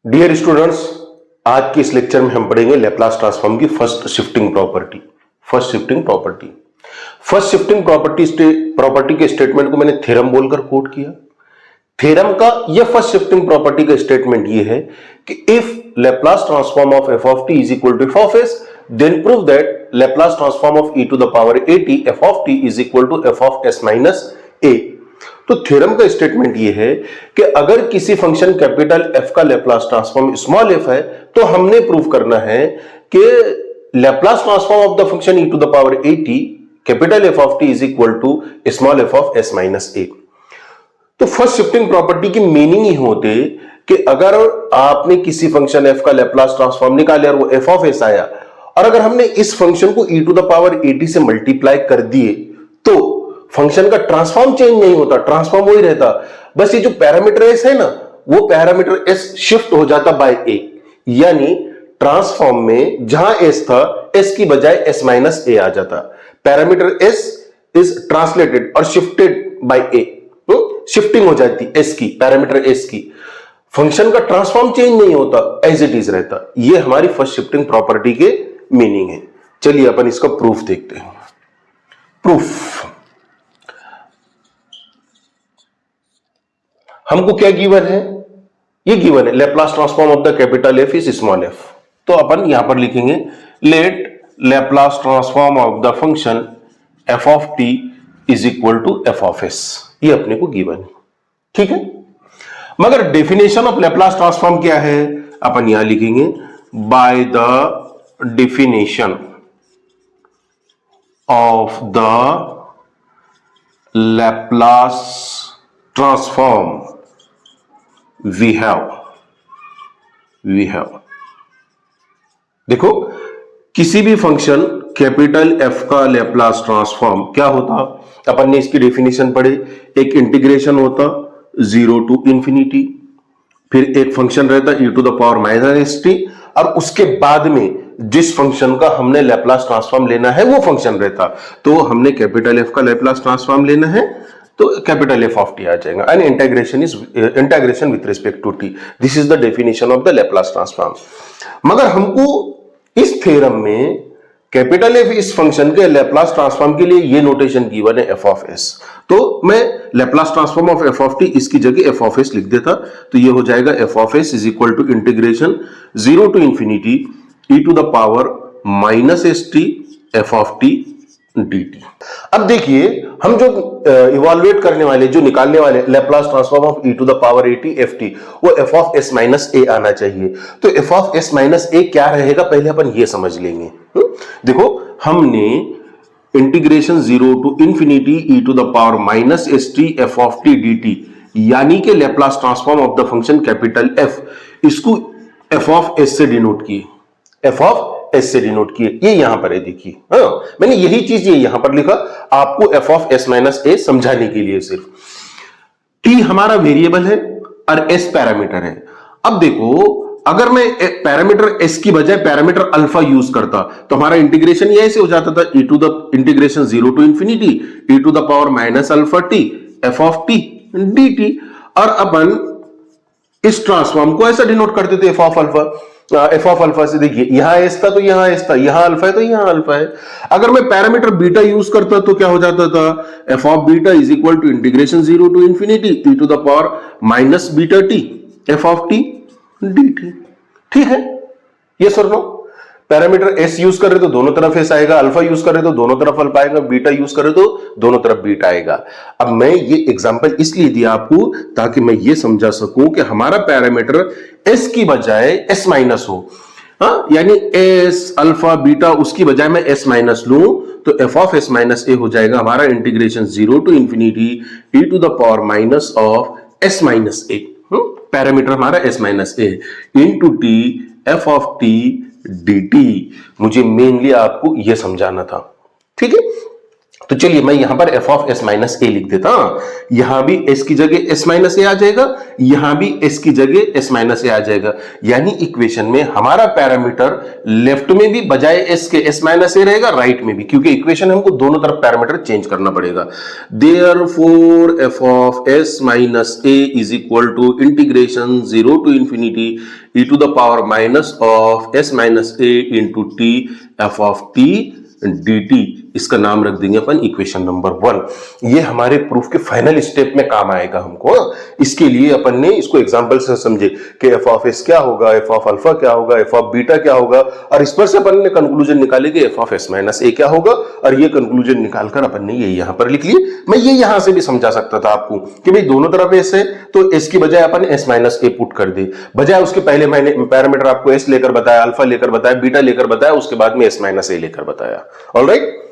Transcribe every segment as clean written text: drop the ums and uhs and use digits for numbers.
Dear students, आज के इस लेक्चर में हम पढ़ेंगे लैप्लास ट्रांसफॉर्म की first shifting property. First shifting property के स्टेटमेंट को मैंने थ्योरम बोलकर कोट किया। थ्योरम का यह फर्स्ट शिफ्टिंग प्रॉपर्टी का स्टेटमेंट यह है कि if Laplace transform of F of T is equal to F of S, then prove that Laplace transform of e to the power at F of T is equal to F of S minus A. तो theorem का statement यह है कि अगर किसी function capital F का Laplace transform small F है तो हमने प्रूव करना है कि Laplace transform of the function e to the power at capital F of T is equal to small F of S minus A. तो first shifting property की meaning ही होते कि अगर आपने किसी फंक्शन एफ का लैप्लास ट्रांसफॉर्म निकाले और वो एफ ऑफ एस आया, और अगर हमने इस फंक्शन को e to the power at से मल्टीप्लाई कर दिए तो फंक्शन का ट्रांसफॉर्म चेंज नहीं होता, ट्रांसफॉर्म वही रहता। बस ये जो पैरामीटर एस है ना, वो पैरामीटर एस शिफ्ट हो जाता बाय ए, यानी ट्रांसफॉर्म में जहां एस था एस की बजाय एस माइनस ए आ जाता। पैरामीटर एस इज ट्रांसलेटेड और शिफ्टेड बाय ए, शिफ्टिंग हो जाती एस की, पैरामीटर एस की। फंक्शन का ट्रांसफॉर्म चेंज नहीं होता, एज इट इज रहता। ये हमारी फर्स्ट शिफ्टिंग प्रॉपर्टी के मीनिंग है। चलिए अपन इसका प्रूफ देखते हैं। प्रूफ हमको क्या गिवन है? ये गिवन है Laplace transform of the capital F is small F. तो अपन यहां पर लिखेंगे let Laplace transform of the function F of T is equal to F of S. ये अपने को गिवन है, ठीक है। मगर डेफिनेशन ऑफ लैप्लास ट्रांसफॉर्म क्या है? अपन यहां लिखेंगे by the definition of the Laplace transform we have देखो, किसी भी फंक्शन कैपिटल एफ का लैप्लास ट्रांसफॉर्म क्या होता? अपन ने इसकी डेफिनेशन पढ़े। एक इंटीग्रेशन होता 0 टू इंफिनिटी, फिर एक फंक्शन रहता e to the power minus S T, और उसके बाद में जिस फंक्शन का हमने लैप्लास ट्रांसफॉर्म लेना है वो फंक्शन रहता। तो हमने कैपिटल एफ का लैप्लास ट्रांसफॉर्म लेना है तो कैपिटल एफ ऑफ टी आ जाएगा, and integration with respect to T. This is the definition of the Laplace transform. मगर हमको इस थ्योरम में कैपिटल एफ इस फंक्शन के लैप्लास ट्रांसफॉर्म के लिए ये नोटेशन गिवन है एफ ऑफ एस। तो मैं Laplace transform of F of T इसकी जगह एफ ऑफ एस लिख देता, तो ये हो जाएगा F of S is equal to integration 0 to infinity e to the power minus S T F of T dt। अब देखिए, हम जो इवॉल्वेट करने वाले, जो निकालने वाले Laplace transform of e to the power at ft, वो f of s minus a आना चाहिए। तो f of s minus a क्या रहेगा पहले अपन ये समझ लेंगे। देखो, हमने integration 0 to infinity e to the power minus S T F of T dt, यानी कि Laplace transform of the function capital f, इसको f ऑफ s से डिनोट किए, f ऑफ एस से डिनोट किए। ये यहां पर है, देखिए। मैंने यही चीज ये यहां पर लिखा आपको एफ ऑफ एस माइनस ए समझाने के लिए। सिर्फ टी हमारा वेरिएबल है और एस पैरामीटर है। अब देखो, अगर मैं पैरामीटर एस की बजाय पैरामीटर अल्फा यूज करता तो हमारा इंटीग्रेशन ये ऐसे हो जाता था e to the integration 0 to infinity e to the power minus alpha T F of T dt। और अपन इस ट्रांसफॉर्म को ऐसा डिनोट करते थे F of alpha. F of alpha से देखिए, यहां एस था तो यहां एस था, यहां अल्फा है तो यहां अल्फा है। अगर मैं पैरामीटर बीटा यूज करता तो क्या हो जाता था? F of beta is equal to integration 0 to infinity e to the power minus beta T F of T dt। ठीक है, ये सर नो। पैरामीटर एस यूज कर रहे तो दोनों तरफ एस आएगा, अल्फा यूज कर रहे तो दोनों तरफ अल्फा आएगा, बीटा यूज कर रहे तो दोनों तरफ बीटा आएगा। अब मैं ये एग्जांपल इसलिए दिया आपको ताकि मैं ये समझा सकूं कि हमारा पैरामीटर एस की बजाय एस माइनस हो, यानी एस अल्फा बीटा, उसकी बजाय मैं एस माइनस लूं तो F of S minus A हो जाएगा हमारा integration 0 to infinity e to the power minus of S minus A, parameter हमारा S minus A into T F of T dt। मुझे मेनली आपको यह समझाना था, ठीक है। तो चलिए मैं यहां पर एफ ऑफ एस माइनस ए लिख देता हूं। यहां भी एस की जगह एस माइनस ए आ जाएगा, यहां भी एस की जगह एस माइनस ए आ जाएगा। यानी इक्वेशन में हमारा पैरामीटर लेफ्ट में भी बजाय एस के एस माइनस ए रहेगा, राइट में भी, क्योंकि इक्वेशन हमको दोनों तरफ पैरामीटर चेंज करना पड़ेगा। Therefore F of S minus A is equal to integration 0 to infinity e to the power minus of S minus A into T F of T dt। इसका नाम रख देंगे अपन इक्वेशन नंबर 1। ये हमारे proof के final step में काम आएगा हमको। इसके लिए अपन ने इसको एग्जांपल से समझे कि एफ ऑफ एस क्या होगा, एफ ऑफ अल्फा क्या होगा, एफ ऑफ बीटा क्या होगा, और इस पर से अपन ने कंक्लूजन निकाले कि एफ ऑफ एस माइनस ए क्या होगा, और ये कंक्लूजन निकालकर अपन ने ये यहां पर लिख लिए। मैं ये यहां से भी समझा सकता था आपको कि भाई दोनों तरफ एस है तो एस की बजाय अपन एस माइनस ए पुट कर दे, बजाय उसके पहले मैंने पैरामीटर आपको एस लेकर बताया, अल्फा लेकर बताया, बीटा लेकर बताया, उसके बाद में एस माइनस ए लेकर बताया। Alright,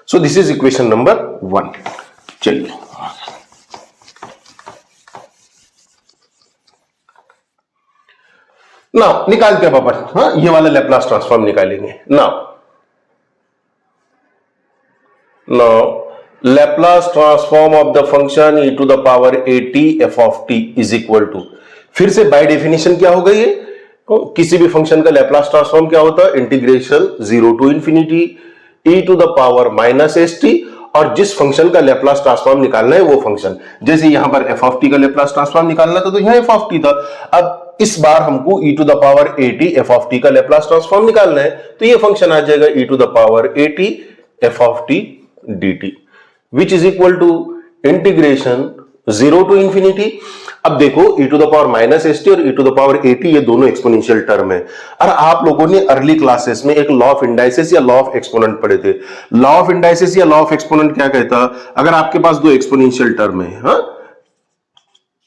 so this is equation number 1। चलिए नाउ निकालते हैं अपन, हाँ ये वाला लैप्लास ट्रांसफॉर्म निकालेंगे। Now Laplace transform of the function e to the power at f of t is equal to, फिर से बाय डेफिनेशन क्या होगा ये, किसी भी फंक्शन का लैप्लास ट्रांसफॉर्म क्या होता है, integration 0 to infinity e to the power minus S T, और जिस फंक्शन का लैप्लास ट्रांसफॉर्म निकालना है वो फंक्शन, जैसे यहां पर f ऑफ t का लैप्लास ट्रांसफॉर्म निकालना था तो यहां f ऑफ t था। अब इस बार हमको e to the power at f of t का लैप्लास ट्रांसफॉर्म निकालना है तो ये फंक्शन आ जाएगा e to the power at f of t dt which is equal to integration 0 to infinity. अब देखो e to the power minus S T और e to the power at ये दोनों एक्सपोनेंशियल टर्म है। और आप लोगों ने अर्ली क्लासेस में एक लॉ ऑफ इंडाइसिस या लॉ ऑफ एक्सपोनेंट पढ़े थे। लॉ ऑफ इंडाइसिस या लॉ ऑफ एक्सपोनेंट क्या कहता, अगर आपके पास दो एक्सपोनेंशियल टर्म है, हाँ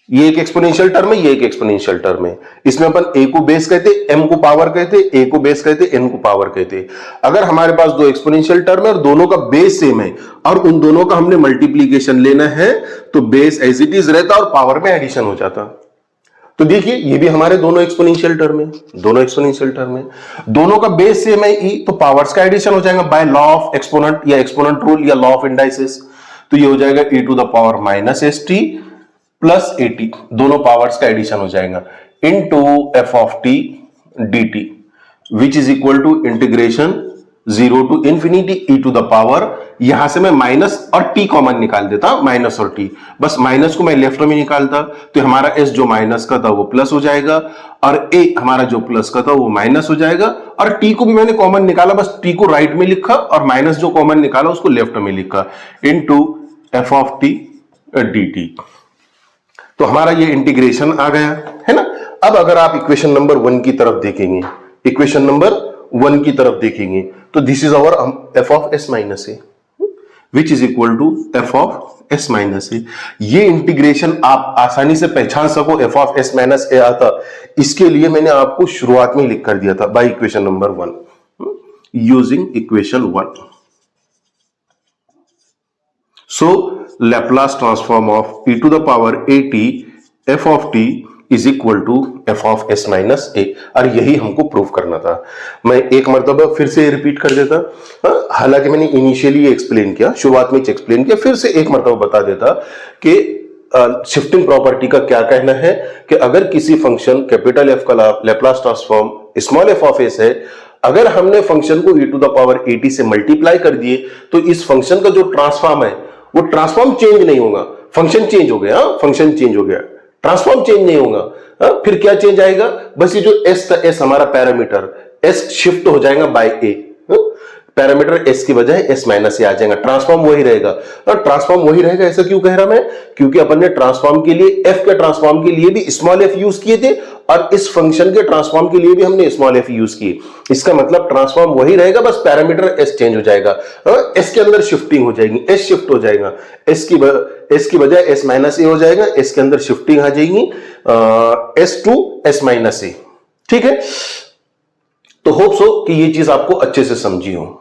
ये एक एक्सपोनेंशियल टर्म है, ये एक एक्सपोनेंशियल टर्म है, इसमें अपन a को बेस कहते, m को पावर कहते, a को बेस कहते, n को पावर कहते। अगर हमारे पास दो एक्सपोनेंशियल टर्म है और दोनों का बेस सेम है और उन दोनों का हमने मल्टीप्लीकेशन लेना है तो बेस एज इट इज रहता और पावर में एडिशन हो जाता। तो देखिए ये भी हमारे दोनों एक्सपोनेंशियल टर्म है, दोनों एक्सपोनेंशियल टर्म है, दोनों का बेस सेम है e, तो पावर्स का एडिशन हो जाएगा बाय लॉ ऑफ एक्सपोनेंट या एक्सपोनेंट रूल या लॉ ऑफ इंडाइसिस। तो ये हो जाएगा e to the power minus S T plus 80, दोनों पावर्स का एडिशन हो जाएगा, into F of T D T which is equal to integration 0 to infinity E to the power, यहां से मैं माइनस और टी कॉमन निकाल देता, माइनस और टी, बस माइनस को मैं लेफ्ट में निकालता तो हमारा एस जो माइनस का था वो प्लस हो जाएगा और ए हमारा जो प्लस का था वो माइनस हो जाएगा, और टी को भी मैंने कॉमन निकाला, बस टी को राइट में लिखा और माइनस जो कॉमन निकाला उसको लेफ्ट में लिखा, into F of T D T. तो हमारा ये इंटीग्रेशन आ गया है ना। अब अगर आप इक्वेशन नंबर 1 की तरफ देखेंगे, इक्वेशन नंबर 1 की तरफ देखेंगे तो this is our F of S minus A which is equal to F of S minus A. ये इंटीग्रेशन आप आसानी से पहचान सको F of S minus A आता, इसके लिए मैंने आपको शुरुआत में लिख कर दिया था by equation number 1 using equation 1। So Laplace transform of e to the power at f of t is equal to f of s minus a, और यही हमको प्रूव करना था। मैं एक मर्तबा फिर से रिपीट कर देता, हालांकि मैंने इनिशियली एक्सप्लेन किया, शुरुआत में एक्सप्लेन किया, फिर से एक मर्तबा बता देता कि शिफ्टिंग प्रॉपर्टी का क्या कहना है कि अगर किसी फंक्शन कैपिटल एफ का Laplace transform small F of S है, अगर हमने फंक्शन को e to the power at से मल्टीप्लाई कर दिए तो इस फंक्शन का जो ट्रांसफॉर्म है वो ट्रांसफॉर्म चेंज नहीं होगा, फंक्शन चेंज हो गया, फंक्शन चेंज हो गया, ट्रांसफॉर्म चेंज नहीं होगा। फिर क्या चेंज आएगा, बस ये जो एस था, एस हमारा पैरामीटर, एस शिफ्ट हो जाएगा बाय ए, पैरामीटर एस की बजाय एस माइनस ए आ जाएगा, ट्रांसफॉर्म वही रहेगा। और ट्रांसफॉर्म वही रहेगा ऐसा क्यों कह रहा मैं, क्योंकि अपन ने ट्रांसफॉर्म के लिए एफ के ट्रांसफॉर्म के लिए भी स्मॉल एफ यूज किए थे और इस फंक्शन के ट्रांसफॉर्म के लिए भी हमने स्मॉल एफ यूज किए। इसका मतलब ट्रांसफॉर्म वही रहेगा, बस पैरामीटर एस चेंज हो जाएगा, एस के अंदर शिफ्टिंग हो जाएगी, एस शिफ्ट हो जाएगा, एस की बजाय एस माइनस ए हो जाएगा, एस के अंदर शिफ्टिंग आ जाएगी एस टू एस माइनस ए। ठीक है, तो होप सो कि ये चीज आपको अच्छे से समझी हो।